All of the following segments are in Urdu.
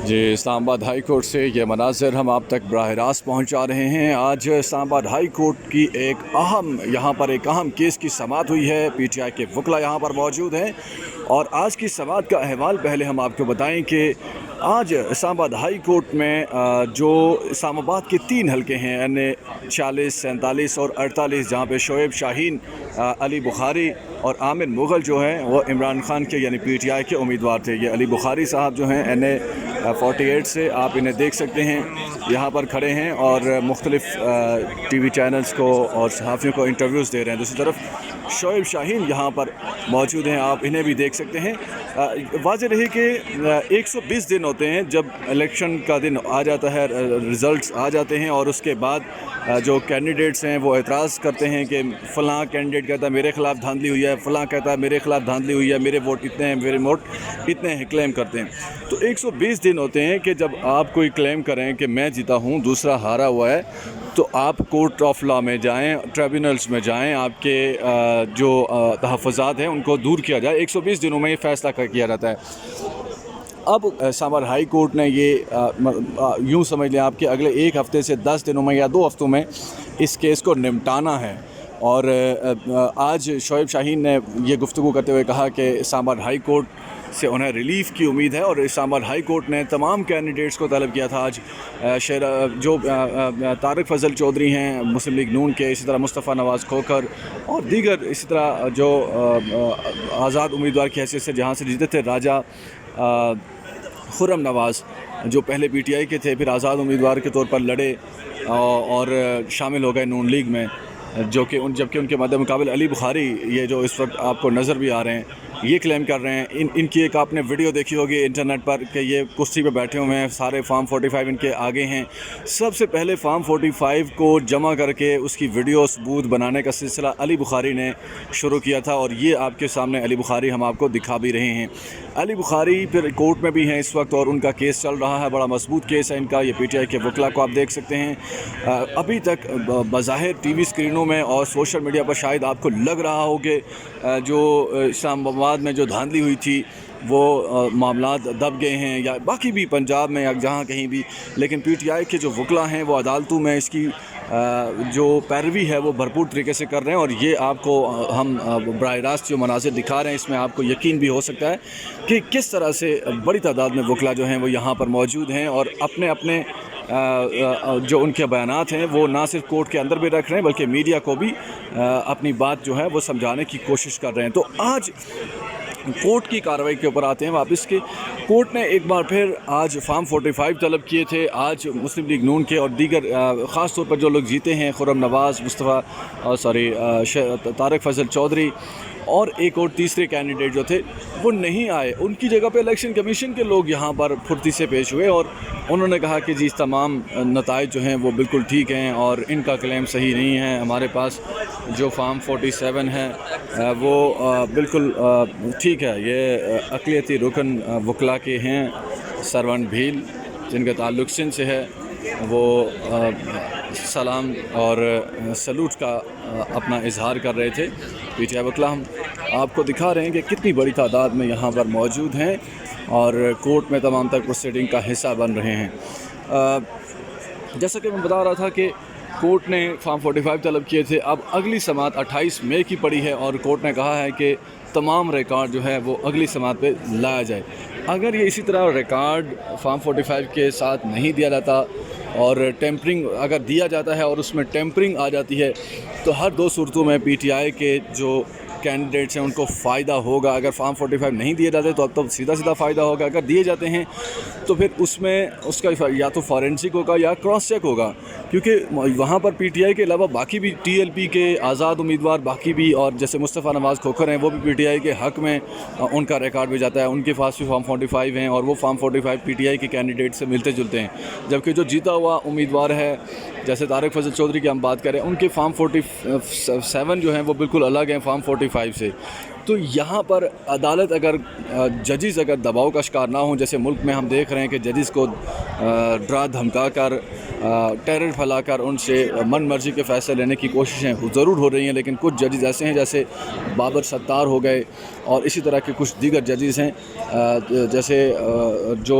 جی اسلام آباد ہائی کورٹ سے یہ مناظر ہم آپ تک براہ راست پہنچا رہے ہیں۔ آج اسلام آباد ہائی کورٹ کی یہاں پر ایک اہم کیس کی سماعت ہوئی ہے۔ پی ٹی آئی کے وکلاء یہاں پر موجود ہیں اور آج کی سماعت کا احوال پہلے ہم آپ کو بتائیں کہ آج اسلام آباد ہائی کورٹ میں جو اسلام آباد کے 3 حلقے ہیں یعنی 46، 47 اور 48، جہاں پہ شعیب شاہین، علی بخاری اور عامر مغل جو ہیں وہ عمران خان کے یعنی پی ٹی آئی کے امیدوار تھے۔ یہ علی بخاری صاحب جو ہیں NA 48 سے، آپ انہیں دیکھ سکتے ہیں یہاں پر کھڑے ہیں اور مختلف ٹی وی چینلز کو اور صحافیوں کو انٹرویوز دے رہے ہیں۔ دوسری طرف شعیب شاہین یہاں پر موجود ہیں، آپ انہیں بھی دیکھ سکتے ہیں۔ واضح رہے کہ 120 دن ہوتے ہیں جب الیکشن کا دن آ جاتا ہے، ریزلٹس آ جاتے ہیں اور اس کے بعد جو کینڈیڈیٹس ہیں وہ اعتراض کرتے ہیں کہ فلاں کینڈیڈیٹ کہتا ہے میرے خلاف دھاندلی ہوئی ہے، فلاں کہتا ہے میرے خلاف دھاندلی ہوئی ہے، میرے ووٹ اتنے ہیں، میرے ووٹ اتنے ہیں، کلیم کرتے ہیں۔ تو 120 دن ہوتے ہیں کہ جب آپ کوئی کلیم کریں کہ میں جیتا ہوں دوسرا ہارا ہوا ہے، تو آپ کورٹ آف لا میں جائیں، ٹریبونلز میں جائیں، آپ کے جو تحفظات ہیں ان کو دور کیا جائے۔ 120 دنوں میں یہ فیصلہ کیا جاتا ہے۔ اب اسلام آباد ہائی کورٹ نے یہ یوں سمجھ لیں آپ کہ اگلے 1 ہفتے سے 10 دنوں میں یا 2 ہفتوں میں اس کیس کو نمٹانا ہے۔ اور آج شعیب شاہین نے یہ گفتگو کرتے ہوئے کہا کہ اسلام آباد ہائی کورٹ سے انہیں ریلیف کی امید ہے، اور اسلام آباد ہائی کورٹ نے تمام کینڈیڈیٹس کو طلب کیا تھا آج جو طارق فضل چودھری ہیں مسلم لیگ نون کے، اسی طرح مصطفیٰ نواز کھوکھر اور دیگر اسی طرح جو آزاد امیدوار کی حیثیت سے جہاں سے جیتے تھے راجہ خرم نواز، جو پہلے پی ٹی آئی کے تھے پھر آزاد امیدوار کے طور پر لڑے اور شامل ہو گئے نون لیگ میں، جبکہ ان کے مد مقابل علی بخاری یہ جو اس وقت آپ کو نظر بھی آ رہے ہیں یہ کلیم کر رہے ہیں۔ ان کی ایک آپ نے ویڈیو دیکھی ہوگی انٹرنیٹ پر کہ یہ کرسی پہ بیٹھے ہوئے ہیں، سارے فارم 45 ان کے آگے ہیں۔ سب سے پہلے فارم 45 کو جمع کر کے اس کی ویڈیو ثبوت بنانے کا سلسلہ علی بخاری نے شروع کیا تھا، اور یہ آپ کے سامنے علی بخاری ہم آپ کو دکھا بھی رہے ہیں۔ علی بخاری پھر کورٹ میں بھی ہیں اس وقت اور ان کا کیس چل رہا ہے، بڑا مضبوط کیس ہے ان کا۔ یہ پی ٹی آئی کے وکلاء کو آپ دیکھ سکتے ہیں۔ ابھی تک بظاہر ٹی وی اسکرینوں میں اور سوشل میڈیا پر شاید آپ کو لگ رہا ہو کہ جو اسلام آباد میں جو دھاندلی ہوئی تھی وہ معاملات دب گئے ہیں، یا باقی بھی پنجاب میں یا جہاں کہیں بھی، لیکن پی ٹی آئی کے جو وکلاء ہیں وہ عدالتوں میں اس کی جو پیروی ہے وہ بھرپور طریقے سے کر رہے ہیں، اور یہ آپ کو ہم براہ راست جو مناظر دکھا رہے ہیں اس میں آپ کو یقین بھی ہو سکتا ہے کہ کس طرح سے بڑی تعداد میں وکلاء جو ہیں وہ یہاں پر موجود ہیں اور اپنے جو ان کے بیانات ہیں وہ نہ صرف کورٹ کے اندر بھی رکھ رہے ہیں بلکہ میڈیا کو بھی اپنی بات جو ہے وہ سمجھانے کی کوشش کر رہے ہیں۔ تو آج کورٹ کی کارروائی کے اوپر آتے ہیں واپس کہ کورٹ نے ایک بار پھر آج فارم 45 طلب کیے تھے۔ آج مسلم لیگ نون کے اور دیگر خاص طور پر جو لوگ جیتے ہیں، خرم نواز، طارق فضل چودھری اور ایک اور تیسرے کینڈیڈیٹ جو تھے وہ نہیں آئے، ان کی جگہ پہ الیکشن کمیشن کے لوگ یہاں پر پھرتی سے پیش ہوئے اور انہوں نے کہا کہ جی تمام نتائج جو ہیں وہ بالکل ٹھیک ہیں اور ان کا کلیم صحیح نہیں ہے، ہمارے پاس جو فارم 47 ہے وہ بالکل ٹھیک ہے۔ یہ اقلیتی رکن وکلاء کے ہیں سرون بھیل جن کا تعلق سندھ سے ہے، وہ سلام اور سلوٹ کا اپنا اظہار کر رہے تھے۔ پی ٹی آئی وکلاء ہم آپ کو دکھا رہے ہیں کہ کتنی بڑی تعداد میں یہاں پر موجود ہیں اور کورٹ میں تمام تر پروسیڈنگ کا حصہ بن رہے ہیں۔ جیسا کہ میں بتا رہا تھا کہ کورٹ نے فارم 45 طلب کیے تھے، اب اگلی سماعت 28 مئی کی پڑی ہے اور کورٹ نے کہا ہے کہ تمام ریکارڈ جو ہے وہ اگلی سماعت پہ لایا جائے۔ اگر یہ اسی طرح ریکارڈ فارم 45 کے ساتھ نہیں دیا جاتا اور ٹیمپرنگ اگر دیا جاتا ہے اور اس میں ٹیمپرنگ آ جاتی ہے تو ہر 2 صورتوں میں پی ٹی آئی کے جو کینڈیڈیٹس ہیں ان کو فائدہ ہوگا۔ اگر فارم 45 نہیں دیے جاتے تو اب تو سیدھا فائدہ ہوگا، اگر دیے جاتے ہیں تو پھر اس میں اس کا یا تو فارنسک ہوگا یا کراس چیک ہوگا، کیونکہ وہاں پر پی ٹی آئی کے علاوہ باقی بھی ٹی ایل پی کے آزاد امیدوار باقی بھی اور جیسے مصطفیٰ نواز کھوکھر ہیں وہ بھی پی ٹی آئی کے حق میں ان کا ریکارڈ بھی جاتا ہے، ان کے پاس بھی فارم 45 ہیں اور وہ فارم 45 پی ٹی آئی کے کینڈیڈیٹ سے ملتے جلتے ہیں، جبکہ جو جیتا ہوا امیدوار ہے جیسے طارق فضل چودھری کی ہم بات کریں ان کے فارم 47 جو ہیں وہ بالکل الگ ہیں فارم 45 سے۔ تو یہاں پر عدالت اگر ججز اگر دباؤ کا شکار نہ ہوں، جیسے ملک میں ہم دیکھ رہے ہیں کہ ججز کو ڈرا دھمکا کر ٹیرر پھیلا کر ان سے من مرضی کے فیصلے لینے کی کوششیں ضرور ہو رہی ہیں، لیکن کچھ ججز ایسے ہیں جیسے بابر ستار ہو گئے اور اسی طرح کے کچھ دیگر ججز ہیں جیسے جو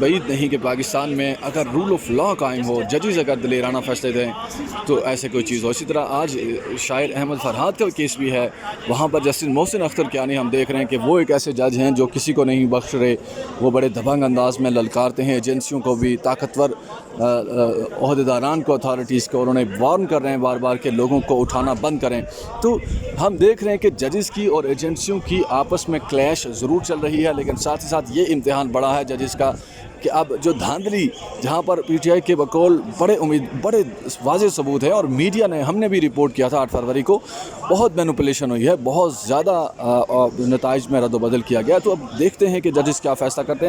بعید نہیں کہ پاکستان میں اگر رول آف لا قائم ہو، ججز اگر دلیرانہ فیصلے دیں تو ایسے کوئی چیز ہو. اسی طرح آج شاعر احمد فرحات کا کیس بھی ہے، وہاں پر جسٹس محسن اختر کیانی ہم دیکھ رہے ہیں کہ وہ ایک ایسے جج ہیں جو کسی کو نہیں بخش رہے، وہ بڑے دبنگ انداز میں للکارتے ہیں ایجنسیوں کو بھی، طاقتور عہدیداران کو، اتھارٹیز کو، انہوں نے وارن کر رہے ہیں بار بار کہ لوگوں کو اٹھانا بند کریں. تو ہم دیکھ رہے ہیں کہ ججز کی اور ایجنسیوں کی آپس میں کلیش ضرور چل رہی ہے، لیکن ساتھ ہی ساتھ یہ امتحان بڑا ہے ججز کا کہ اب جو دھاندلی، جہاں پر پی ٹی آئی کے بقول بڑے واضح ثبوت ہے، اور میڈیا نے، ہم نے بھی رپورٹ کیا تھا 8 فروری کو، بہت مینوپولیشن ہوئی ہے، بہت زیادہ نتائج میں رد و بدل کیا گیا. تو اب دیکھتے ہیں کہ ججز کیا فیصلہ کرتے ہیں.